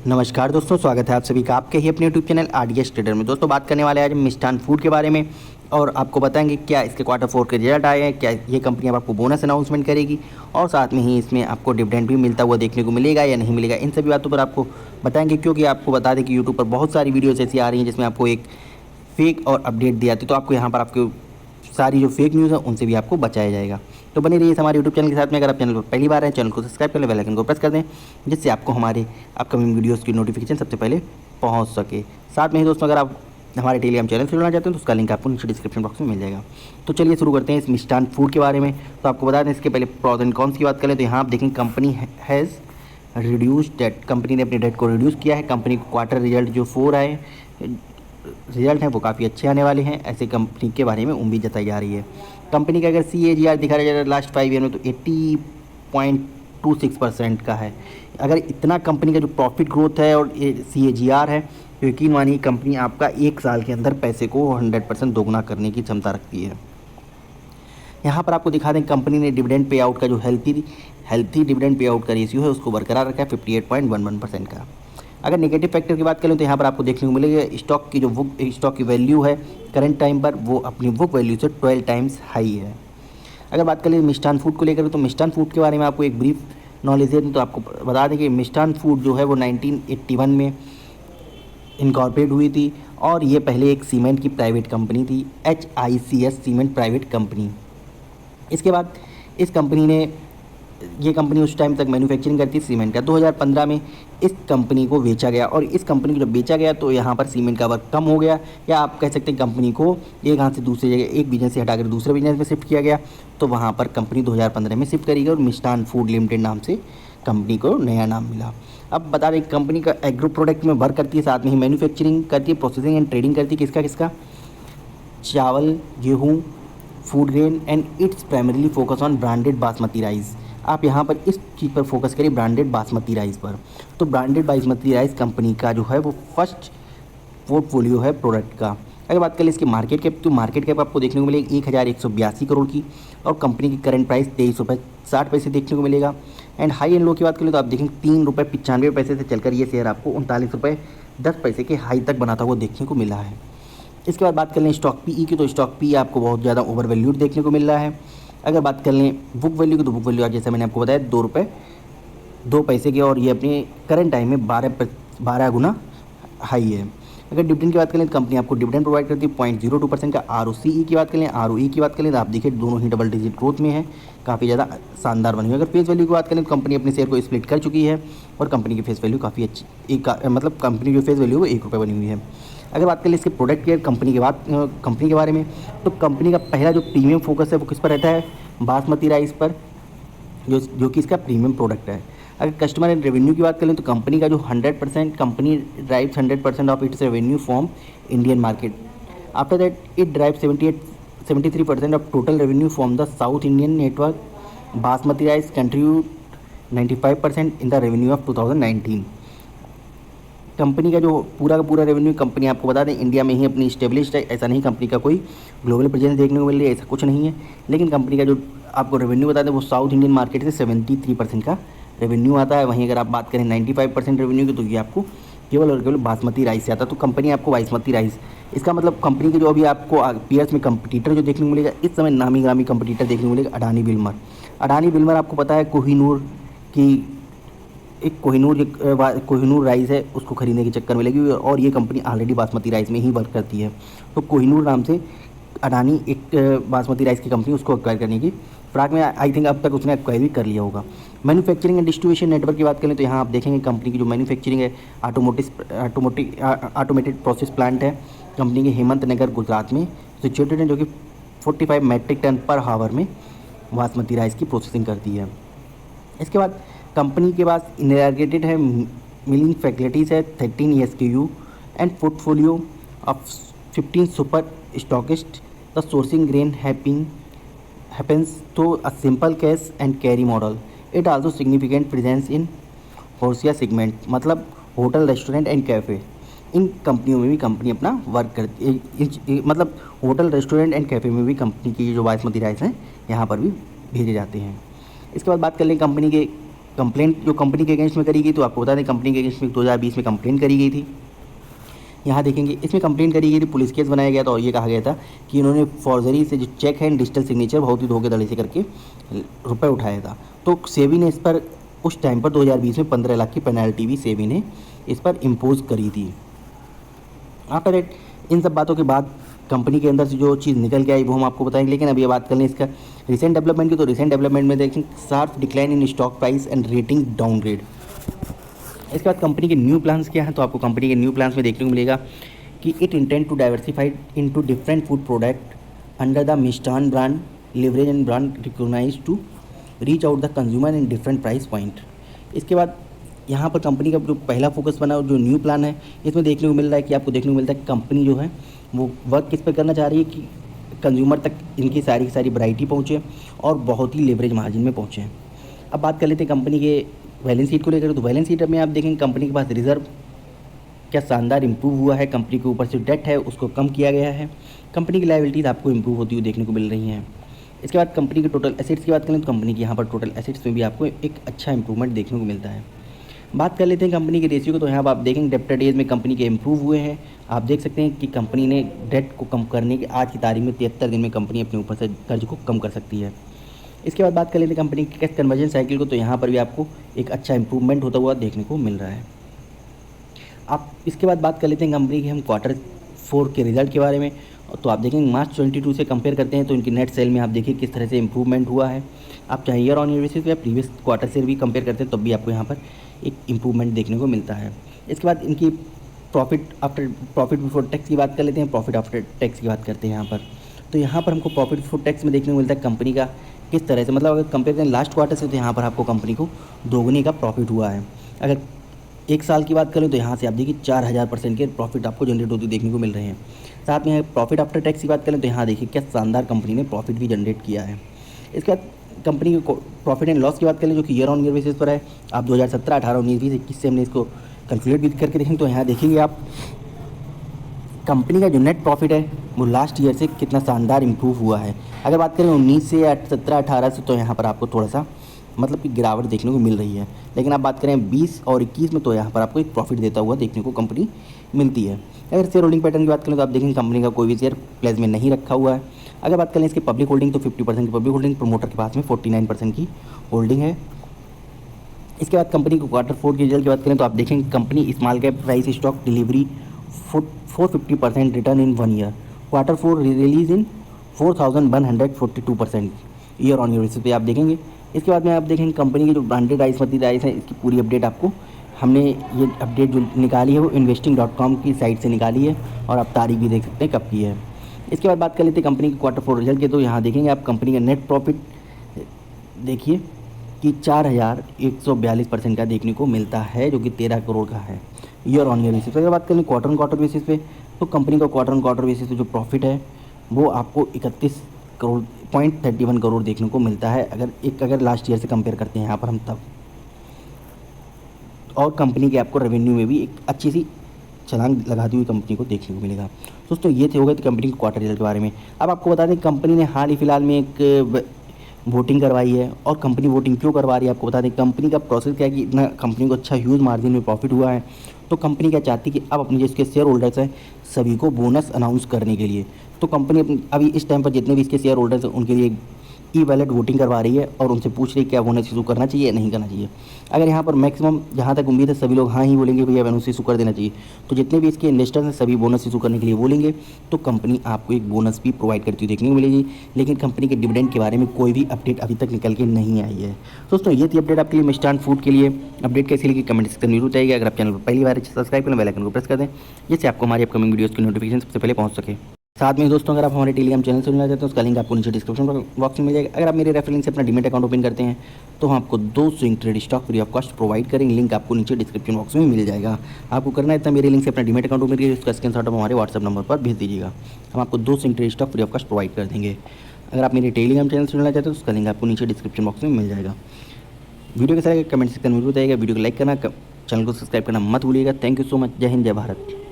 नमस्कार दोस्तों, स्वागत है आप सभी का आपके ही अपने यूट्यूब चैनल आरडीएस ट्रेडर में। दोस्तों बात करने वाले हैं आज मिष्ठान फूड के बारे में और आपको बताएंगे क्या इसके क्वार्टर 4 के रिजल्ट आए हैं, क्या ये कंपनी अब आपको बोनस अनाउंसमेंट करेगी और साथ में ही इसमें आपको डिविडेंड भी मिलता हुआ देखने को मिलेगा या नहीं मिलेगा। इन सभी बातों पर आपको बताएंगे, क्योंकि आपको बता दें कि यूट्यूब पर बहुत सारी वीडियोज़ ऐसी आ रही हैं जिसमें आपको एक फेक और अपडेट दी जाती है, तो आपको यहाँ पर आपको सारी जो फेक न्यूज़ है उनसे भी आपको बचाया जाएगा। तो बने रहिए हमारे यूट्यूब चैनल के साथ में। अगर आप चैनल पर पहली बार हैं, चैनल को सब्सक्राइब कर लें, बेल आइकन को प्रेस कर दें, जिससे आपको हमारे अपकमिंग वीडियोज़ की नोटिफिकेशन सबसे पहले पहुंच सके। साथ में ही दोस्तों, अगर आप हमारे टेलीग्राम चैनल से जुड़ना चाहते हैं तो उसका लिंक आपको नीचे डिस्क्रिप्शन बॉक्स में मिल जाएगा। तो चलिए शुरू करते हैं इस मिष्ठान फूड के बारे में। तो आपको बता दें, इसके पहले प्रॉस एंड कॉन्स की बात करें तो यहाँ आप देखेंगे company has reduce debt. Company ने अपनी डेट को रिड्यूस किया है। कंपनी को क्वार्टर रिजल्ट जो 4 आए रिजल्ट हैं वो काफ़ी अच्छे आने वाले हैं, ऐसे कंपनी के बारे में उम्मीद जताई जा रही है। कंपनी का अगर CAGR दिखा जाए लास्ट 5 ईयर में तो 80.26% का है। अगर इतना कंपनी का जो प्रॉफिट ग्रोथ है और CAGR है तो यकीन मानिए कंपनी आपका 1 साल के अंदर पैसे को 100% दोगुना करने की क्षमता रखती है। यहाँ पर आपको दिखा दें कंपनी ने डिविडेंड पे आउट का जो हेल्थी डिविडेंड पे आउट का रेशियो है उसको बरकरार रखा है 58.11% का। अगर नेगेटिव फैक्टर की बात करें तो यहाँ पर आपको देखने को मिलेगा स्टॉक की जो स्टॉक की वैल्यू है करंट टाइम पर वो अपनी बुक वैल्यू से 12 टाइम्स हाई है। अगर बात करें मिष्ठान फूड को लेकर तो मिष्ठान फूड के बारे में आपको एक ब्रीफ नॉलेज है तो आपको बता दें कि मिष्ठान फूड जो है वो 1981 में इनकॉर्पोरेट हुई थी और ये पहले एक सीमेंट की प्राइवेट कंपनी थी, HICS सीमेंट प्राइवेट कंपनी। इसके बाद इस कंपनी ने ये कंपनी उस टाइम तक मैन्युफैक्चरिंग करती थी सीमेंट का। 2015 में इस कंपनी को बेचा गया और इस कंपनी को जब बेचा गया तो यहाँ पर सीमेंट का वर्क कम हो गया, या आप कह सकते हैं कंपनी को एक हाथ से दूसरी जगह एक बिजनेस से हटाकर दूसरे बिजनेस में शिफ्ट किया गया। तो वहाँ पर कंपनी 2015 में शिफ्ट करी गई और मिष्ठान फूड लिमिटेड नाम से कंपनी को नया नाम मिला। अब बता दें कंपनी का एग्रो प्रोडक्ट में वर्क करती है, साथ में ही मैन्युफैक्चरिंग करती है, प्रोसेसिंग एंड ट्रेडिंग करती है। किसका चावल, गेहूँ, food grain and it's primarily focus on branded basmati rice. आप यहाँ पर इस चीज़ पर फोकस करिए, ब्रांडेड बासमती राइस पर। तो ब्रांडेड बासमती राइस कंपनी का जो है वो फर्स्ट पोर्टफोलियो है प्रोडक्ट का। अगर बात करें इसकी मार्केट कैप तो मार्केट कैप आपको देखने को मिलेगी 1182 करोड़ की और कंपनी की करंट प्राइस 23.60 रुपये देखने को मिलेगा। एंड हाई एंड लो की बात करें तो आप देखेंगे 3.95 रुपये से चलकर ये शेयर आपको 39.10 रुपये के हाई तक बनाता हुआ देखने को मिला है। इसके बाद बात कर लें स्टॉक PE की तो स्टॉक PE आपको बहुत ज़्यादा ओवर वैल्यूड देखने को मिल रहा है। अगर बात कर लें बुक वैल्यू की तो बुक वैल्यू आज जैसे मैंने आपको बताया 2 रुपये 2 पैसे की और ये अपने करंट टाइम में 12 गुना हाई है। अगर डिविडेंड की बात करें तो कंपनी आपको डिविडेंड प्रोवाइड करती है 0.02% का। ROCE की बात करें ROE की बात करें तो आप देखिए दोनों ही डबल डिजिट ग्रोथ में है, काफ़ी ज़्यादा शानदार बनी हुई है। अगर फेस वैल्यू की बात करें तो कंपनी अपने शेयर को स्प्लिट कर चुकी है और कंपनी की फेस वैल्यू काफ़ी अच्छी मतलब कंपनी की फेस वैल्यू वो 1 रुपये बनी हुई है। अगर बात करें इसके प्रोडक्ट केयर कंपनी के बारे में तो कंपनी का पहला जो प्रीमियम फोकस है वो किस पर रहता है, बासमती राइस पर, जो कि इसका प्रीमियम प्रोडक्ट है। अगर कस्टमर एंड रेवेन्यू की बात करें तो कंपनी का जो 100% company drives 100% of its revenue from Indian market. After that it drive 73% of total revenue from the south Indian network. Basmati rice contribute 95% in the revenue of 2019। Company का जो पूरा revenue company आपको बता दें इंडिया में ही अपनी स्टेब्लिश्ड है, ऐसा नहीं कंपनी का कोई ग्लोबल प्रेजेंस देखने को मिल रही है, ऐसा कुछ नहीं है। लेकिन कंपनी का जो आपको रेवेन्यू बता दें वो साउथ इंडियन मार्केट से 73% का रेवेन्यू आता है। वहीं अगर आप बात करें 95% रेवेन्यू की तो ये आपको केवल और केवल बासमती राइस से आता है। तो कंपनी आपको बासमती राइस, इसका मतलब कंपनी के जो अभी आपको पीएस में कंपटीटर जो देखने को मिलेगा इस समय नामी ग्रामी कंपटीटर देखने को मिलेगा अडानी बिल्मर। अडानी बिल्मर आपको पता है कोहिनूर की एक कोहिनूर राइस है उसको खरीदने के चक्कर में लगी हुई है और ये कंपनी ऑलरेडी बासमती राइस में ही वर्क करती है। तो कोहिनूर नाम से अडानी एक बासमती राइस की कंपनी उसको एक्वायर करने की फ्राक में आई थिंक अब तक उसने एक्वायर भी कर लिया होगा। मैन्युफैक्चरिंग एंड डिस्ट्रीब्यूशन नेटवर्क की बात करें तो यहाँ आप देखेंगे कंपनी की जो मैन्युफैक्चरिंग है ऑटोमेटेड प्रोसेस प्लांट है कंपनी के हेमंत नगर गुजरात में सिचुएटेड है, जो कि 45 मैट्रिक टन पर हावर में बासमती राइस की प्रोसेसिंग करती है। इसके बाद कंपनी के पास इनएग्रेटेड है मिलिंग फैसिलिटीज़ है 13 SKU and portfolio of 15 super stockist. The sourcing grain happens through a simple cash and carry model. It also significant presence in horeca segment, मतलब होटल, रेस्टोरेंट एंड कैफ़े। इन कंपनियों में भी company अपना work करती है, मतलब होटल, रेस्टोरेंट एंड कैफ़े में भी कंपनी की जो बासमती राइस हैं यहाँ पर भी भेजे जाते हैं। इसके बाद बात कर लें कंपनी के कंप्लेंट जो कंपनी के अगेंस्ट में करी गई, तो आपको बता दें कंपनी के अगेंस्ट में 2020 में कंप्लेंट करी गई थी। यहाँ देखेंगे इसमें कंप्लेंट करी गई थी, पुलिस केस बनाया गया था और ये कहा गया था कि इन्होंने फॉर्जरी से जो चेक है डिजिटल सिग्नेचर बहुत ही धोखेधड़ी से करके रुपए उठाया था। तो सेबी ने इस पर उस टाइम पर 2020 में 15 लाख की पेनल्टी भी सेबी ने इस पर इम्पोज करी थी। आफ्टर दैट इन सब बातों के बाद कंपनी के अंदर से जो चीज़ निकल के आई वो हम आपको बताएंगे। लेकिन अब ये बात कर लें इसका रिसेंट डेवलपमेंट की, तो रिसेंट डेवलपमेंट में देखें sharp decline in stock price and rating downgrade. इसके बाद कंपनी के न्यू प्लान्स क्या हैं, तो आपको कंपनी के न्यू प्लान्स में देखने को मिलेगा कि it intend to diversified into different food product under the Mishtann brand leverage and brand recognise to reach out the consumer in different price point. इसके बाद यहाँ पर कंपनी का जो पहला फोकस बना और जो न्यू प्लान है इसमें देखने को मिल रहा है कि आपको देखने को मिलता है कि कंपनी जो है वो वर्क किस पर करना चाह रही है कि कंज्यूमर तक इनकी सारी की सारी वैरायटी पहुँचे और बहुत ही लेवरेज मार्जिन में पहुँचे। अब बात कर लेते हैं कंपनी के बैलेंस शीट को लेकर। तो बैलेंस शीट में आप देखेंगे कंपनी के पास रिजर्व क्या शानदार इंप्रूव हुआ है, कंपनी के ऊपर से डेट है उसको कम किया गया है, कंपनी की लायबिलिटीज़ आपको इंप्रूव होती हुई देखने को मिल रही हैं। इसके बाद कंपनी के टोटल एसेट्स की बात करें तो कंपनी की यहाँ पर टोटल एसेट्स में भी आपको एक अच्छा इंप्रूवमेंट देखने को मिलता है। बात कर लेते हैं कंपनी के रेशियो को, तो यहाँ पर आप देखेंगे डेब्टर डेज में कंपनी के इंप्रूव हुए हैं। आप देख सकते हैं कि कंपनी ने डेट को कम करने के आज की तारीख में 73 दिन में कंपनी अपने ऊपर से कर्ज को कम कर सकती है। इसके बाद बात कर लेते हैं कंपनी की कैश कन्वर्जन साइकिल को, तो यहाँ पर भी आपको एक अच्छा इंप्रूवमेंट होता हुआ देखने को मिल रहा है। आप इसके बाद बात कर लेते हैं कंपनी के हम Q4 के रिजल्ट के बारे में। तो आप देखेंगे मार्च 22 से कंपेयर करते हैं तो इनकी नेट सेल में आप देखिए किस तरह से इंप्रूवमेंट हुआ है। आप चाहे ईयर ऑन ईयर बेसिस या प्रीवियस क्वार्टर से भी कंपेयर करते हैं तब भी आपको यहाँ पर एक इम्प्रूवमेंट देखने को मिलता है। इसके बाद इनकी प्रॉफिट बिफोर टैक्स की बात कर लेते हैं। प्रॉफिट आफ्टर टैक्स की बात करते हैं यहाँ पर, तो यहाँ पर हमको प्रॉफिट बिफोर टैक्स में देखने को मिलता है कंपनी का किस तरह से, मतलब अगर कंपेयर करें लास्ट क्वार्टर से तो यहाँ पर आपको कंपनी को दोगुनी का प्रॉफिट हुआ है। अगर एक साल की बात करें तो यहाँ से आप देखिए 4000% के प्रॉफिट आपको जनरेट होते देखने को मिल रहे हैं। साथ में प्रॉफिट आफ्टर टैक्स की बात करें तो यहाँ देखिए क्या शानदार कंपनी ने प्रॉफिट भी जनरेट किया है। इसके बाद कंपनी के प्रॉफिट एंड लॉस की बात करें जो कि ईयर ऑन ईयर बेसिस पर है। आप 2017, 18, 19, 20, 21 से हमने इसको कैलकुलेट भी करके देखेंगे तो यहाँ देखेंगे आप कंपनी का जो नेट प्रॉफिट है वो लास्ट ईयर से कितना शानदार इंप्रूव हुआ है। अगर बात करें 19 से या 17, 18 से तो यहाँ पर आपको थोड़ा सा मतलब कि गिरावट देखने को मिल रही है। लेकिन आप बात करें 20 और 21 में तो यहाँ पर आपको एक प्रॉफिट देता हुआ देखने को कंपनी मिलती है। अगर शेयर होल्डिंग पैटर्न की बात करें तो आप देखेंगे कंपनी का कोई भी शेयर प्लेस में नहीं रखा हुआ है। अगर बात करें इसकी पब्लिक होल्डिंग तो 50% की पब्लिक होल्डिंग, प्रमोटर के पास में 49% की होल्डिंग है। इसके बाद कंपनी को Q4 के रिजल्ट की बात करें तो आप देखेंगे company small cap price stock delivery 450% return in 1 year. Q4 release in 4142% year on year basis पे आप देखेंगे। इसके बाद में आप देखेंगे कंपनी की जो ब्रांडेड बासमती राइस है इसकी पूरी अपडेट आपको हमने ये अपडेट जो निकाली है वो investing.com की साइट से निकाली है और आप तारीख भी देख सकते हैं कब की है। इसके बाद बात कर लेते हैं कंपनी के Q4 रिजल्ट के, तो यहाँ देखेंगे आप कंपनी का नेट प्रॉफिट देखिए कि 4142% का देखने को मिलता है जो कि 13 करोड़ का है ईयर ऑन ईयर बेसिस पे। अगर बात करें क्वार्टर ऑन क्वार्टर बेसिस पे तो कंपनी का क्वार्टर ऑन क्वार्टर बेसिस पे जो प्रॉफिट है वो आपको 31.31 करोड़ देखने को मिलता है अगर लास्ट ईयर से कंपेयर करते हैं यहाँ पर हम तब। और कंपनी के आपको रेवेन्यू में भी एक अच्छी सी छलांग लगाती हुई कंपनी को देखने को मिलेगा। दोस्तों ये थे हो गए कंपनी के क्वार्टर रिजल्ट के बारे में। अब आपको बता दें कंपनी ने हाल ही फिलहाल में एक वोटिंग करवाई है और कंपनी वोटिंग क्यों करवा रही है आपको बता दें। कंपनी का प्रोसेस क्या है कि इतना कंपनी को अच्छा ह्यूज मार्जिन में प्रॉफिट हुआ है तो कंपनी क्या चाहती है कि अब अपने जिसके शेयर होल्डर्स हैं सभी को बोनस अनाउंस करने के लिए तो कंपनी अभी इस टाइम पर जितने भी इसके शेयर होल्डर्स हैं उनके लिए ई वैलेट वोटिंग करवा रही है और उनसे पूछ रही है क्या बोनस इशू करना चाहिए या नहीं करना चाहिए। अगर यहाँ पर मैक्सिमम जहाँ तक उम्मीद है सभी लोग हाँ ही बोलेंगे भैया बोनस इशू कर देना चाहिए, तो जितने भी इसके इन्वेस्टर्स हैं सभी बोनस इशू करने के लिए बोलेंगे तो कंपनी आपको एक बोनस भी प्रोवाइड करती हुई देखने को मिलेगी। लेकिन कंपनी के डिविडेंड के बारे में कोई भी अपडेट अभी तक निकल के नहीं आई है। दोस्तों ये थी अपडेट आपके लिए मिष्ठान फूड के लिए। अपडेट कैसी लगी कमेंट सेक्शन में जरूर चाहिए। अगर आप चैनल पर पहली बार सब्सक्राइब करें, बेल आइकन को प्रेस कर दें जिससे आपको हमारी अपकमिंग वीडियोज़ की नोटिफिकेशन सबसे पहले पहुँच सके। साथ में दोस्तों अगर आप हमारे टेलीग्राम चैनल से जुड़ना चाहते हैं उसका लिंक आपको नीचे डिस्क्रिप्शन बॉक्स में मिल जाएगा। अगर आप मेरे रेफरल लिंक से अपना डीमैट अकाउंट ओपन करते हैं तो हम आपको 2 swing trade stock free of cost provide करेंगे। लिंक आपको नीचे डिस्क्रिप्शन बॉक्स में मिल जाएगा। आपको करना है इतना मेरे लिंक से अपना डीमैट अकाउंट ओपन करिए, उसका स्क्रीनशॉट आप हमारे व्हाट्सएप नंबर पर भेज दीजिएगा। हम आपको 2 swing trade stock free of cost provide कर देंगे। अगर आप मेरे टेलीग्राम चैनल से जुड़ना चाहते हैं तो उसका लिंक आपको नीचे डिस्क्रिप्शन बॉक्स में मिल जाएगा। वीडियो के साथ कमेंट सेक्शन में जरूर आएगा। वीडियो को लाइक करना, चैनल को सब्सक्राइब करना मत भूलिएगा। Thank you so much. जय हिंद, जय भारत।